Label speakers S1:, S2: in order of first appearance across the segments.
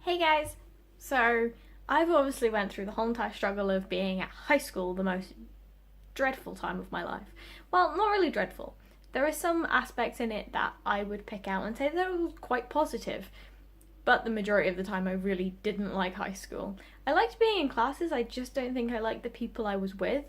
S1: Hey guys! So, I've obviously went through the whole entire struggle of being at high school, the most dreadful time of my life. Well, not really dreadful. There are some aspects in it that I would pick out and say that it was quite positive, but the majority of the time I really didn't like high school. I liked being in classes, I just don't think I liked the people I was with.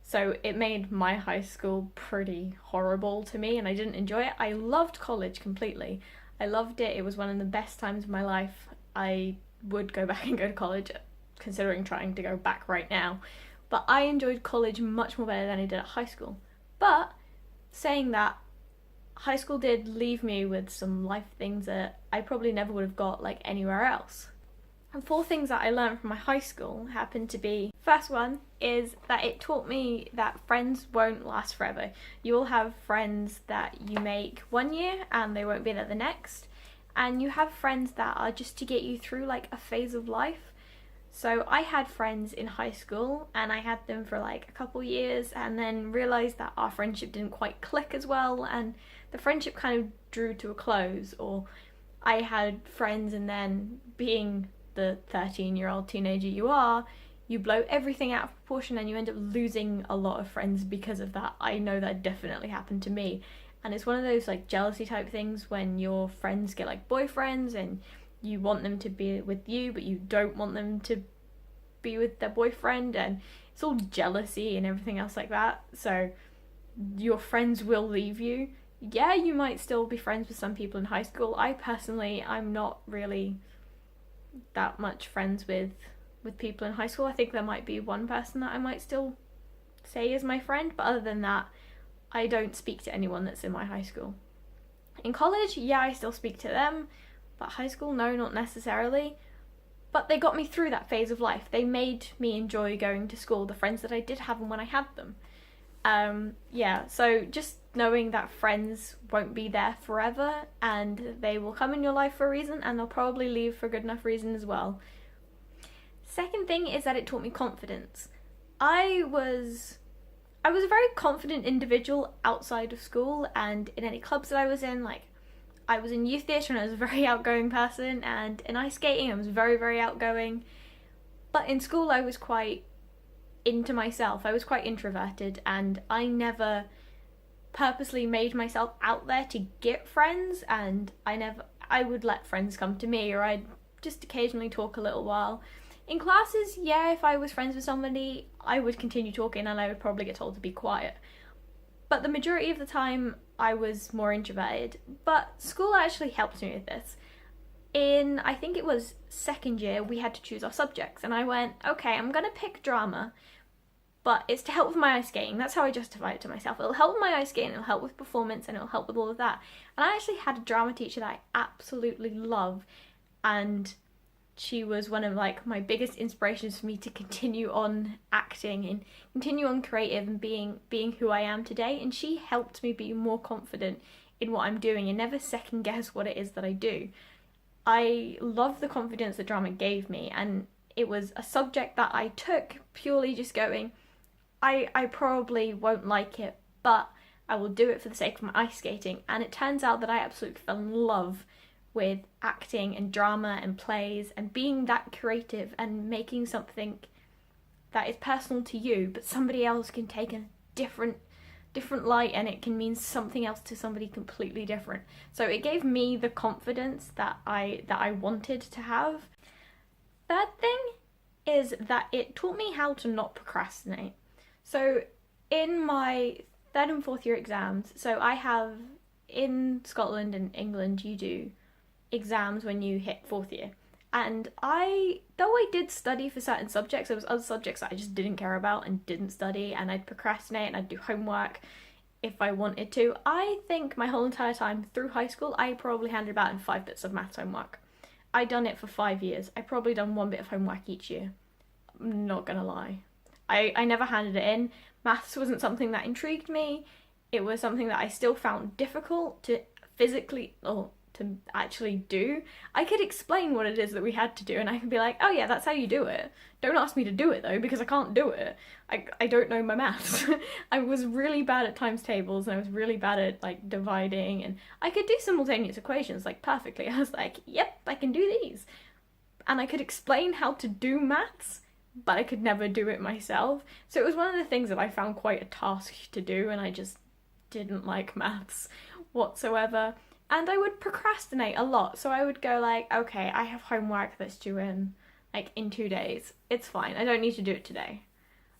S1: So it made my high school pretty horrible to me and I didn't enjoy it. I loved college completely. I loved it. It was one of the best times of my life. I would go back and go to college, considering trying to go back right now. But I enjoyed college much more better than I did at high school. But saying that, high school did leave me with some life things that I probably never would have got like anywhere else. And four things that I learned from my high school happen to be, first one is that it taught me that friends won't last forever. You will have friends that you make one year and they won't be there the next. And you have friends that are just to get you through like a phase of life. So I had friends in high school and I had them for like a couple years and then realised that our friendship didn't quite click as well and the friendship kind of drew to a close. Or I had friends and then being the 13-year-old teenager you are, you blow everything out of proportion and you end up losing a lot of friends because of that. I know that definitely happened to me. And it's one of those like jealousy type things when your friends get like boyfriends and you want them to be with you but you don't want them to be with their boyfriend, and it's all jealousy and everything else like that. So your friends will leave you. Yeah, you might still be friends with some people in high school. I'm not really that much friends with people in high school. I think there might be one person that I might still say is my friend, but other than that, I don't speak to anyone that's in my high school. In college, yeah, I still speak to them, but high school, no, not necessarily. But they got me through that phase of life. They made me enjoy going to school, the friends that I did have and when I had them. Yeah, so just knowing that friends won't be there forever and they will come in your life for a reason and they'll probably leave for a good enough reason as well. Second thing is that it taught me confidence. I was a very confident individual outside of school and in any clubs that I was in. Like, I was in youth theatre and I was a very outgoing person, and in ice skating I was very, very outgoing. But in school I was quite into myself. I was quite introverted and I never purposely made myself out there to get friends, and I would let friends come to me, or I'd just occasionally talk a little while. In classes, yeah, if I was friends with somebody, I would continue talking and I would probably get told to be quiet. But the majority of the time, I was more introverted. But school actually helped me with this. In, I think it was second year, we had to choose our subjects. And I went, okay, I'm going to pick drama, but it's to help with my ice skating. That's how I justify it to myself. It'll help with my ice skating, it'll help with performance, and it'll help with all of that. And I actually had a drama teacher that I absolutely love. And she was one of like my biggest inspirations for me to continue on acting and continue on creative and being who I am today. And she helped me be more confident in what I'm doing and never second guess what it is that I do. I love the confidence that drama gave me, and it was a subject that I took purely just going, I probably won't like it, but I will do it for the sake of my ice skating. And it turns out that I absolutely fell in love with acting and drama and plays and being that creative and making something that is personal to you but somebody else can take a different light and it can mean something else to somebody completely different. So it gave me the confidence that I wanted to have. Third thing is that it taught me how to not procrastinate. So in my third and fourth year exams, so I have, in Scotland and England you do exams when you hit fourth year, and though I did study for certain subjects, there was other subjects that I just didn't care about and didn't study, and I'd procrastinate and I'd do homework if I wanted to. I think my whole entire time through high school I probably handed about in 5 bits of maths homework. I'd done it for 5 years. I probably done 1 bit of homework each year. I'm not gonna lie. I never handed it in. Maths wasn't something that intrigued me. It was something that I still found difficult to physically, or to actually do. I could explain what it is that we had to do and I could be like, oh yeah, that's how you do it. Don't ask me to do it though, because I can't do it. I don't know my maths. I was really bad at times tables and I was really bad at like dividing, and I could do simultaneous equations like perfectly. I was like, yep, I can do these. and I could explain how to do maths, but I could never do it myself. So it was one of the things that I found quite a task to do, and I just didn't like maths whatsoever. And I would procrastinate a lot. So I would go like, okay, I have homework that's due in like in 2 days. It's fine. I don't need to do it today.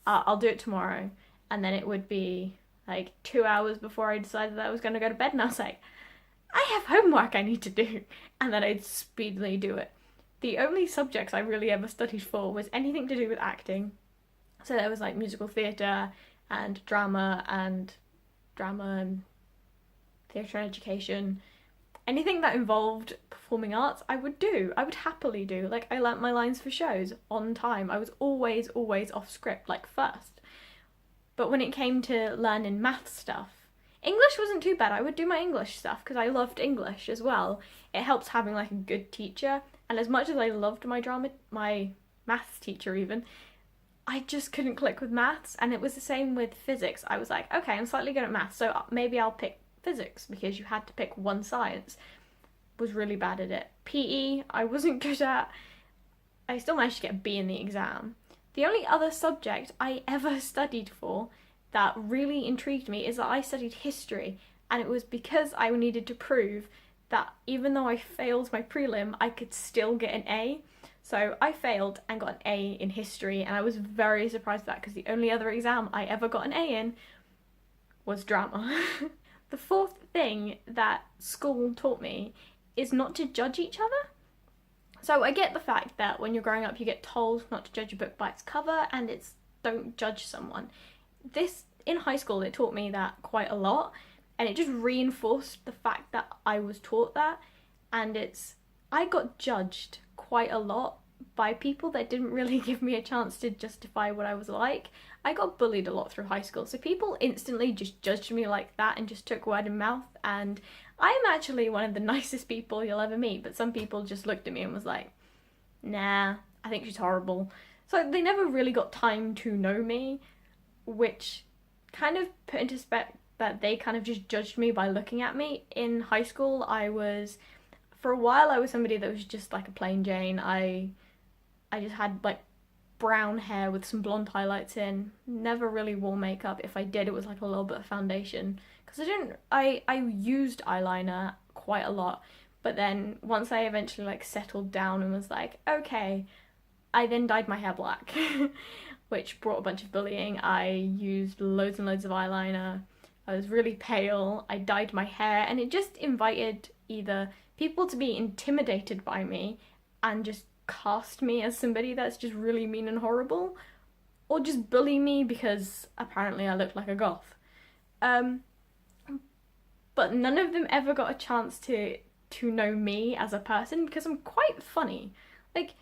S1: I'll do it tomorrow. And then it would be like 2 hours before I decided that I was going to go to bed, and I was like, I have homework I need to do. And then I'd speedily do it. The only subjects I really ever studied for was anything to do with acting. So there was like musical theatre and drama and theatre and education. Anything that involved performing arts, I would do. I would happily do. Like, I learnt my lines for shows on time. I was always off script, like first. But when it came to learning math stuff, English wasn't too bad. I would do my English stuff because I loved English as well. It helps having like a good teacher. And as much as I loved my maths teacher even, I just couldn't click with maths. And it was the same with physics. I was like, okay, I'm slightly good at maths, so maybe I'll pick physics, because you had to pick one science. Was really bad at it. PE, I wasn't good at. I still managed to get a B in the exam. The only other subject I ever studied for that really intrigued me is that I studied history, and it was because I needed to prove that even though I failed my prelim, I could still get an A. So I failed and got an A in history, and I was very surprised at that because the only other exam I ever got an A in was drama. The fourth thing that school taught me is not to judge each other. So I get the fact that when you're growing up you get told not to judge a book by its cover, and it's don't judge someone. This, in high school, it taught me that quite a lot, and it just reinforced the fact that I was taught that. And I got judged quite a lot by people that didn't really give me a chance to justify what I was like. I got bullied a lot through high school, so people instantly just judged me like that and just took word of mouth. And I'm actually one of the nicest people you'll ever meet, but some people just looked at me and was like, nah, I think she's horrible. So they never really got time to know me, which kind of put into perspective that they kind of just judged me by looking at me. In high school, for a while I was somebody that was just like a plain Jane. I just had like brown hair with some blonde highlights in, never really wore makeup. If I did, it was like a little bit of foundation, because I used eyeliner quite a lot. But then once I eventually like settled down and was like, okay, I then dyed my hair black, which brought a bunch of bullying. I used loads and loads of eyeliner. I was really pale. I dyed my hair, and it just invited either people to be intimidated by me and just cast me as somebody that's just really mean and horrible, or just bully me because apparently I looked like a goth. But none of them ever got a chance to know me as a person, because I'm quite funny. Like,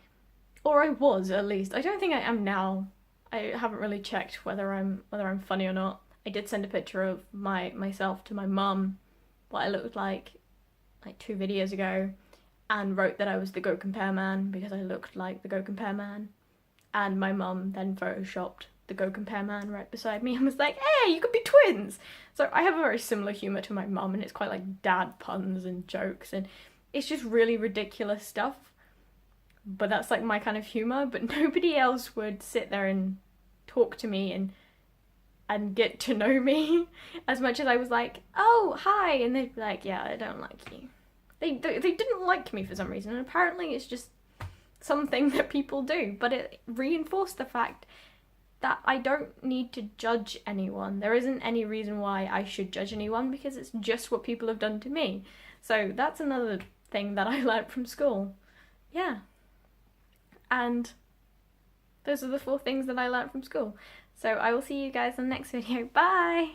S1: or I was, at least. I don't think I am now. I haven't really checked whether I'm funny or not. I did send a picture of myself to my mum, what I looked like 2 videos ago, and wrote that I was the Go Compare Man because I looked like the Go Compare Man. And my mum then photoshopped the Go Compare Man right beside me and was like, hey, you could be twins! So I have a very similar humour to my mum, and it's quite like dad puns and jokes, and it's just really ridiculous stuff. But that's like my kind of humour, but nobody else would sit there and talk to me and get to know me as much as I was like, oh, hi, and they'd be like, yeah, I don't like you. They didn't like me for some reason, and apparently it's just something that people do, but it reinforced the fact that I don't need to judge anyone. There isn't any reason why I should judge anyone, because it's just what people have done to me. So that's another thing that I learned from school. Yeah. And those are the 4 things that I learned from school. So I will see you guys in the next video. Bye!